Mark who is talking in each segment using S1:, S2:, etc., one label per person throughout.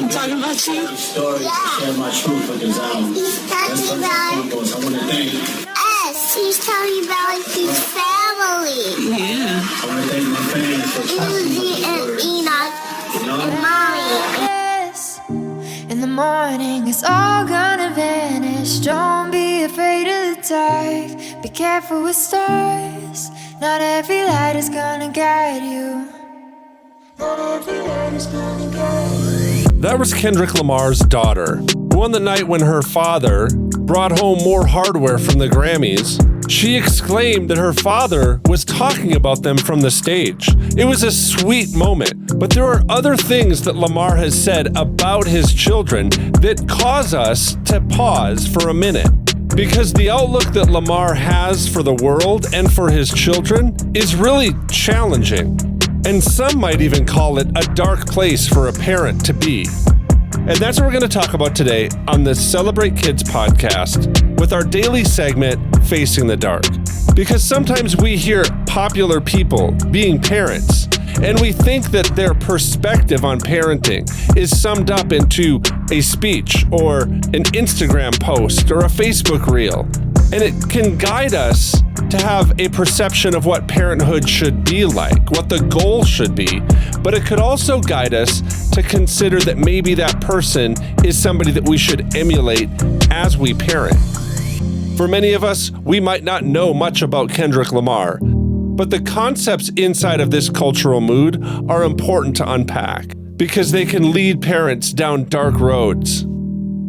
S1: talking about you?
S2: Story to share my truth because
S3: He's talking about
S2: I want to thank
S3: us. He's talking about like his family.
S1: Yeah.
S2: I want to thank my fans for trusting
S3: Uzi
S2: my
S3: and
S2: word.
S3: Enoch and Mommy.
S4: Yes, in the morning it's all gonna vanish. Don't be afraid of the dark. Be careful with stars. Not every light is gonna guide you. Not every light is gonna guide you.
S5: That was Kendrick Lamar's daughter, who on the night when her father brought home more hardware from the Grammys, she exclaimed that her father was talking about them from the stage. It was a sweet moment, but there are other things that Lamar has said about his children that cause us to pause for a minute. Because the outlook that Lamar has for the world and for his children is really challenging. And some might even call it a dark place for a parent to be. And that's what we're going to talk about today on the Celebrate Kids podcast with our daily segment, Facing the Dark. Because sometimes we hear popular people being parents, and we think that their perspective on parenting is summed up into a speech or an Instagram post or a Facebook reel. And it can guide us to have a perception of what parenthood should be like, what the goal should be. But it could also guide us to consider that maybe that person is somebody that we should emulate as we parent. For many of us, we might not know much about Kendrick Lamar, but the concepts inside of this cultural mood are important to unpack because they can lead parents down dark roads.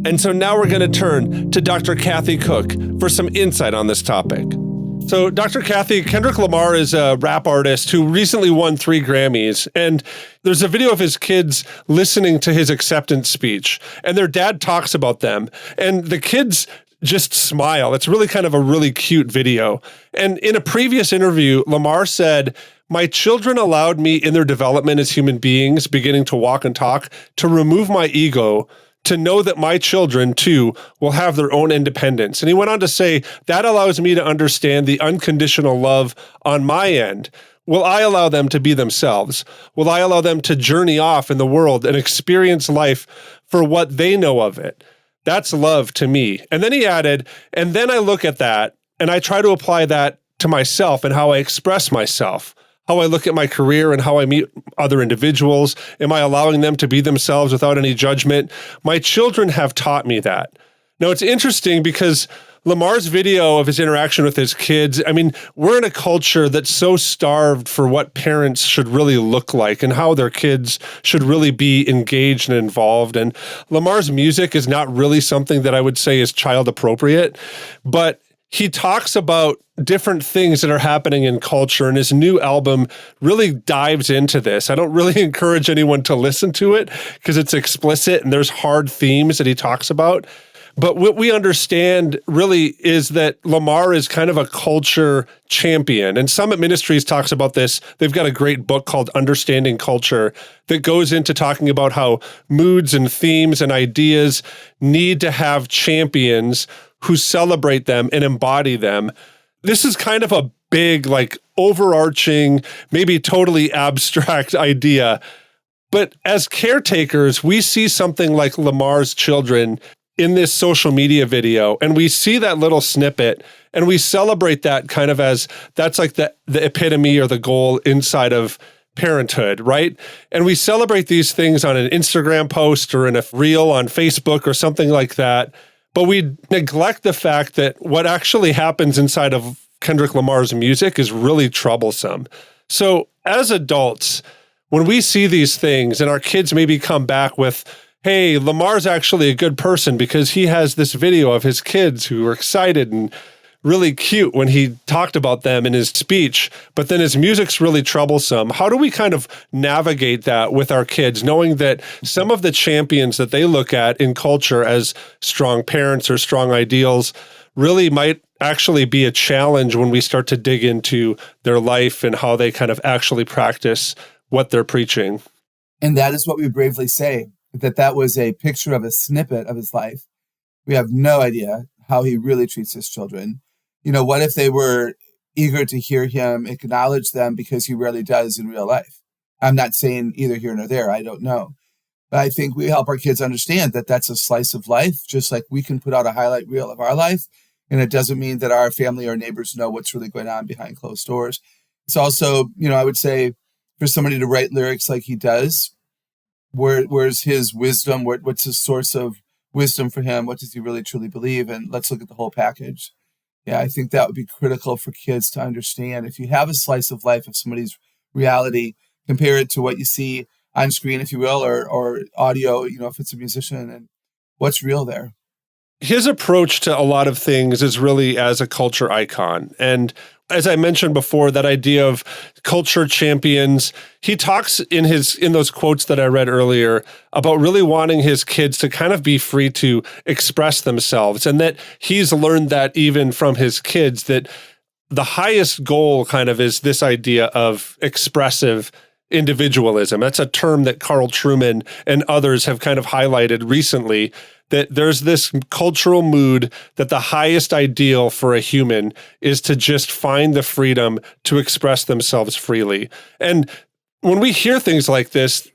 S5: And so now we're going to turn to Dr. Kathy Cook for some insight on this topic. So, Dr. Kathy, Kendrick Lamar is a rap artist who recently won 3 Grammys, and there's a video of his kids listening to his acceptance speech, and their dad talks about them, and the kids just smile. It's really kind of a really cute video. And in a previous interview, Lamar said, "My children allowed me in their development as human beings, beginning to walk and talk, to remove my ego, to know that my children, too, will have their own independence." And he went on to say, "That allows me to understand the unconditional love on my end. Will I allow them to be themselves? Will I allow them to journey off in the world and experience life for what they know of it? That's love to me." And then he added, "And then I look at that and I try to apply that to myself and how I express myself. How I look at my career and how I meet other individuals. Am I allowing them to be themselves without any judgment? My children have taught me that." Now, it's interesting because Lamar's video of his interaction with his kids, I mean, we're in a culture that's so starved for what parents should really look like and how their kids should really be engaged and involved. And Lamar's music is not really something that I would say is child appropriate, but he talks about different things that are happening in culture, and his new album really dives into this. I don't really encourage anyone to listen to it because it's explicit and there's hard themes that he talks about. But what we understand really is that Lamar is kind of a culture champion. And Summit Ministries talks about this. They've got a great book called Understanding Culture that goes into talking about how moods and themes and ideas need to have champions who celebrate them and embody them. This is kind of a big, like, overarching, maybe totally abstract idea. But as caretakers, we see something like Lamar's children in this social media video, and we see that little snippet, and we celebrate that kind of as that's like the epitome or the goal inside of parenthood, right? And we celebrate these things on an Instagram post or in a reel on Facebook or something like that. But we neglect the fact that what actually happens inside of Kendrick Lamar's music is really troublesome. So as adults, when we see these things and our kids maybe come back with, "Hey, Lamar's actually a good person because he has this video of his kids who were excited and really cute when he talked about them in his speech, but then his music's really troublesome." How do we kind of navigate that with our kids, knowing that some of the champions that they look at in culture as strong parents or strong ideals really might actually be a challenge when we start to dig into their life and how they kind of actually practice what they're preaching?
S6: And that is what we bravely say, that was a picture of a snippet of his life. We have no idea how he really treats his children. You know, what if they were eager to hear him acknowledge them because he rarely does in real life? I'm not saying either here nor there. I don't know. But I think we help our kids understand that that's a slice of life, just like we can put out a highlight reel of our life. And it doesn't mean that our family or neighbors know what's really going on behind closed doors. It's also, I would say for somebody to write lyrics like he does, where's his wisdom? What's his source of wisdom for him? What does he really truly believe? And let's look at the whole package. Yeah, I think that would be critical for kids to understand. If you have a slice of life of somebody's reality, compare it to what you see on screen, if you will, or audio, if it's a musician, and what's real there.
S5: His approach to a lot of things is really as a culture icon. And as I mentioned before, that idea of culture champions, he talks in those quotes that I read earlier about really wanting his kids to kind of be free to express themselves. And that he's learned that even from his kids, that the highest goal kind of is this idea of expressive individualism. That's a term that Carl Trueman and others have kind of highlighted recently, that there's this cultural mood that the highest ideal for a human is to just find the freedom to express themselves freely. And when we hear things like this,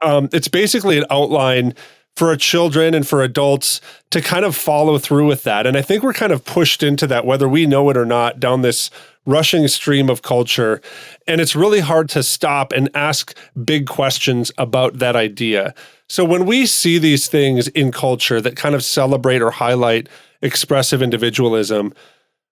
S5: it's basically an outline for our children and for adults to kind of follow through with that. And I think we're kind of pushed into that, whether we know it or not, down this rushing stream of culture. And it's really hard to stop and ask big questions about that idea. So when we see these things in culture that kind of celebrate or highlight expressive individualism,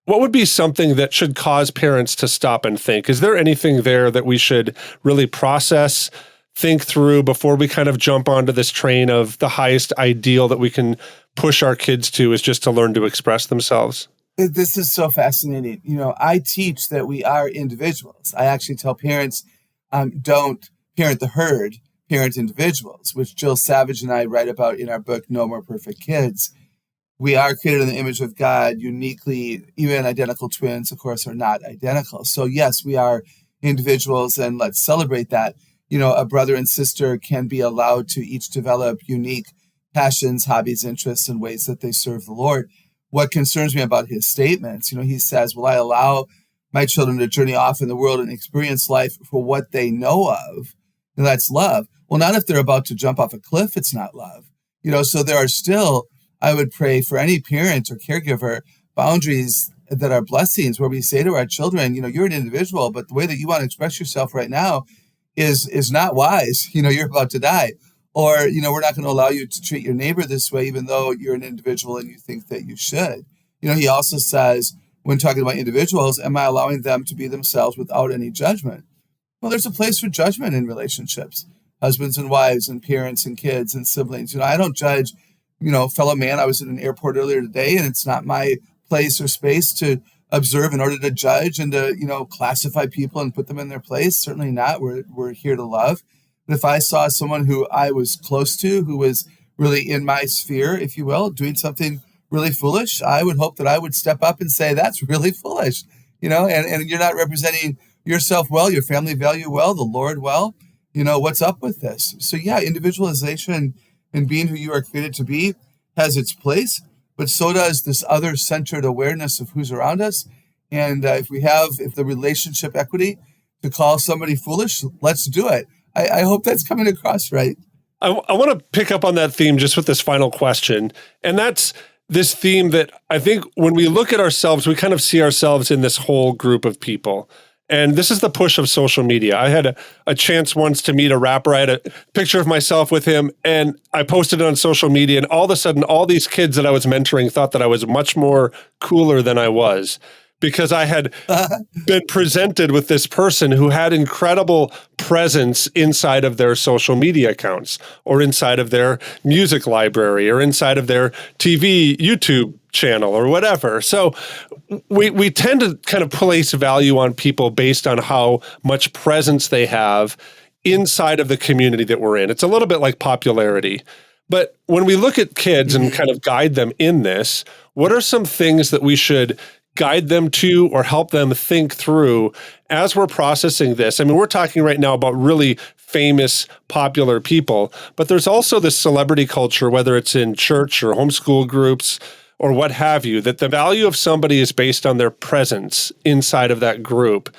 S5: what would be something that should cause parents to stop and think? Is there anything there that we should really process, think through before we kind of jump onto this train of the highest ideal that we can push our kids to is just to learn to express themselves?
S6: This is so fascinating. I teach that we are individuals. I actually tell parents, don't parent the herd, parent individuals, which Jill Savage and I write about in our book, No More Perfect Kids. We are created in the image of God, uniquely. Even identical twins, of course, are not identical. So yes, we are individuals, and let's celebrate that. A brother and sister can be allowed to each develop unique passions, hobbies, interests, and ways that they serve the Lord. What concerns me about his statements, he says, will I allow my children to journey off in the world and experience life for what they know of? And that's love. Well, not if they're about to jump off a cliff, it's not love. So there are still, I would pray for any parent or caregiver, boundaries that are blessings where we say to our children, you're an individual, but the way that you want to express yourself right now is not wise. You're about to die. Or, we're not going to allow you to treat your neighbor this way, even though you're an individual and you think that you should. He also says, when talking about individuals, am I allowing them to be themselves without any judgment? Well, there's a place for judgment in relationships, husbands and wives and parents and kids and siblings. I don't judge, fellow man. I was at an airport earlier today, and it's not my place or space to observe in order to judge and to, classify people and put them in their place. Certainly not. We're here to love. But if I saw someone who I was close to, who was really in my sphere, if you will, doing something really foolish, I would hope that I would step up and say, that's really foolish, and you're not representing yourself well, your family value well, the Lord well, what's up with this? So yeah, individualization and being who you are created to be has its place, but so does this other-centered awareness of who's around us. And if the relationship equity to call somebody foolish, let's do it. I hope that's coming across right.
S5: I want to pick up on that theme just with this final question. And that's this theme that I think when we look at ourselves, we kind of see ourselves in this whole group of people. And this is the push of social media. I had a chance once to meet a rapper. I had a picture of myself with him, and I posted it on social media. And all of a sudden, all these kids that I was mentoring thought that I was much more cooler than I was, because I had been presented with this person who had incredible presence inside of their social media accounts, or inside of their music library, or inside of their TV, YouTube channel, or whatever. So we tend to kind of place value on people based on how much presence they have inside of the community that we're in. It's a little bit like popularity. But when we look at kids and kind of guide them in this, what are some things that we should guide them to or help them think through as we're processing this? I mean, we're talking right now about really famous, popular people, but there's also this celebrity culture, whether it's in church or homeschool groups or what have you, that the value of somebody is based on their presence inside of that group.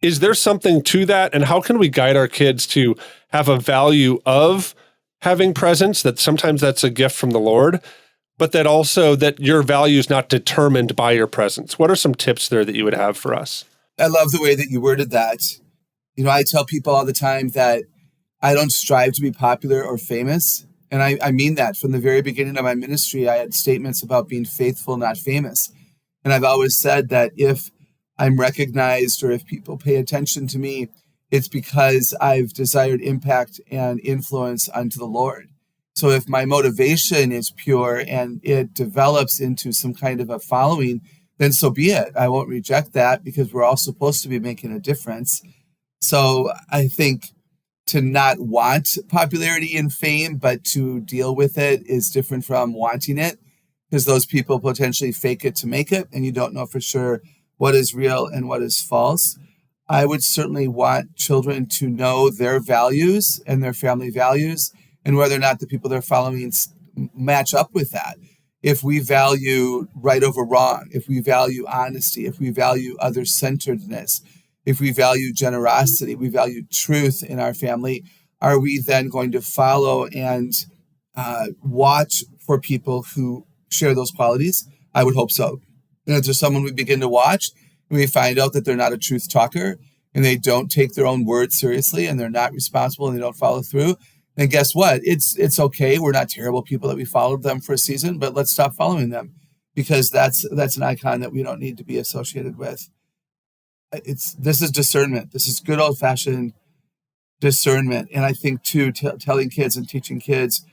S5: Is there something to that? And how can we guide our kids to have a value of having presence, that sometimes that's a gift from the Lord, but that also that your value is not determined by your presence. What are some tips there that you would have for us?
S6: I love the way that you worded that. I tell people all the time that I don't strive to be popular or famous. And I mean that. From the very beginning of my ministry, I had statements about being faithful, not famous. And I've always said that if I'm recognized or if people pay attention to me, it's because I've desired impact and influence unto the Lord. So if my motivation is pure and it develops into some kind of a following, then so be it. I won't reject that because we're all supposed to be making a difference. So I think to not want popularity and fame, but to deal with it is different from wanting it, because those people potentially fake it to make it, and you don't know for sure what is real and what is false. I would certainly want children to know their values and their family values, and whether or not the people they're following match up with that. If we value right over wrong, if we value honesty, if we value other-centeredness, if we value generosity, we value truth in our family, are we then going to follow and watch for people who share those qualities? I would hope so. If there's someone we begin to watch and we find out that they're not a truth talker and they don't take their own words seriously and they're not responsible and they don't follow through, then guess what? It's okay. We're not terrible people that we followed them for a season, but let's stop following them, because that's an icon that we don't need to be associated with. This is discernment. This is good old-fashioned discernment. And I think, too, telling kids and teaching kids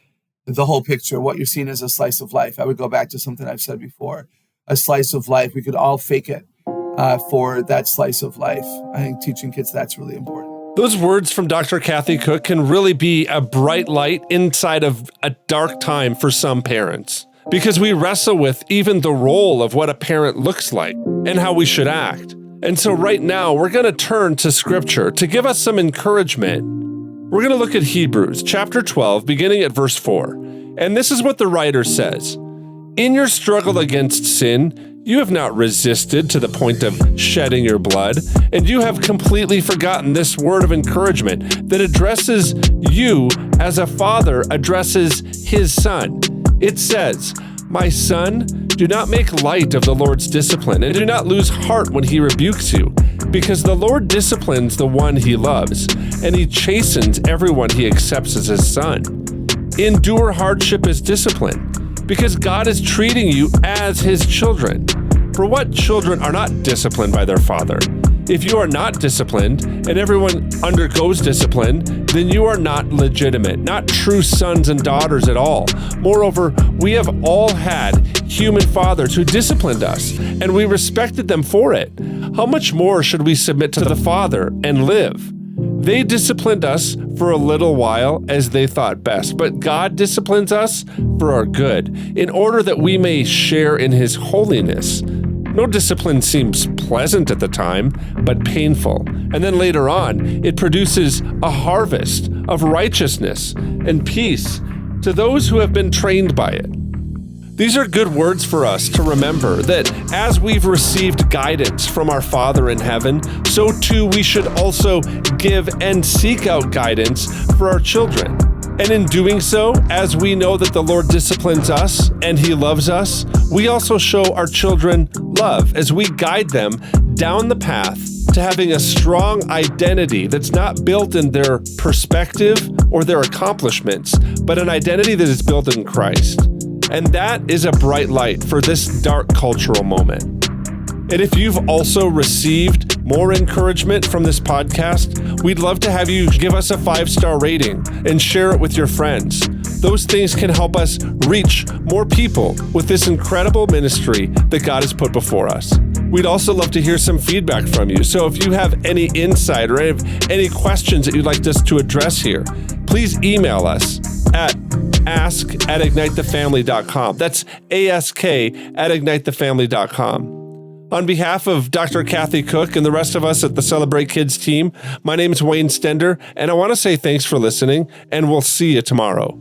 S6: the whole picture, what you're seeing as a slice of life. I would go back to something I've said before, a slice of life. We could all fake it for that slice of life. I think teaching kids, that's really important.
S5: Those words from Dr. Kathy Cook can really be a bright light inside of a dark time for some parents, because we wrestle with even the role of what a parent looks like and how we should act. And so right now, we're going to turn to Scripture to give us some encouragement. We're going to look at Hebrews chapter 12, beginning at verse 4. And this is what the writer says. In your struggle against sin, you have not resisted to the point of shedding your blood, and you have completely forgotten this word of encouragement that addresses you as a father addresses his son. It says, my son, do not make light of the Lord's discipline, and do not lose heart when he rebukes you, because the Lord disciplines the one he loves, and he chastens everyone he accepts as his son. Endure hardship as discipline, because God is treating you as his children. For what children are not disciplined by their father? If you are not disciplined, and everyone undergoes discipline, then you are not legitimate, not true sons and daughters at all. Moreover, we have all had human fathers who disciplined us, and we respected them for it. How much more should we submit to the Father and live? They disciplined us for a little while as they thought best, but God disciplines us for our good, in order that we may share in his holiness. No discipline seems pleasant at the time, but painful. And then later on, it produces a harvest of righteousness and peace to those who have been trained by it. These are good words for us to remember that as we've received guidance from our Father in heaven, so too we should also give and seek out guidance for our children. And in doing so, as we know that the Lord disciplines us and he loves us, we also show our children love as we guide them down the path to having a strong identity that's not built in their perspective or their accomplishments, but an identity that is built in Christ. And that is a bright light for this dark cultural moment. And if you've also received more encouragement from this podcast, we'd love to have you give us a 5-star rating and share it with your friends. Those things can help us reach more people with this incredible ministry that God has put before us. We'd also love to hear some feedback from you. So if you have any insight or any questions that you'd like us to address here, please email us at ask@ignitethefamily.com. That's ask@ignitethefamily.com. On behalf of Dr. Kathy Cook and the rest of us at the Celebrate Kids team, my name is Wayne Stender, and I want to say thanks for listening, and we'll see you tomorrow.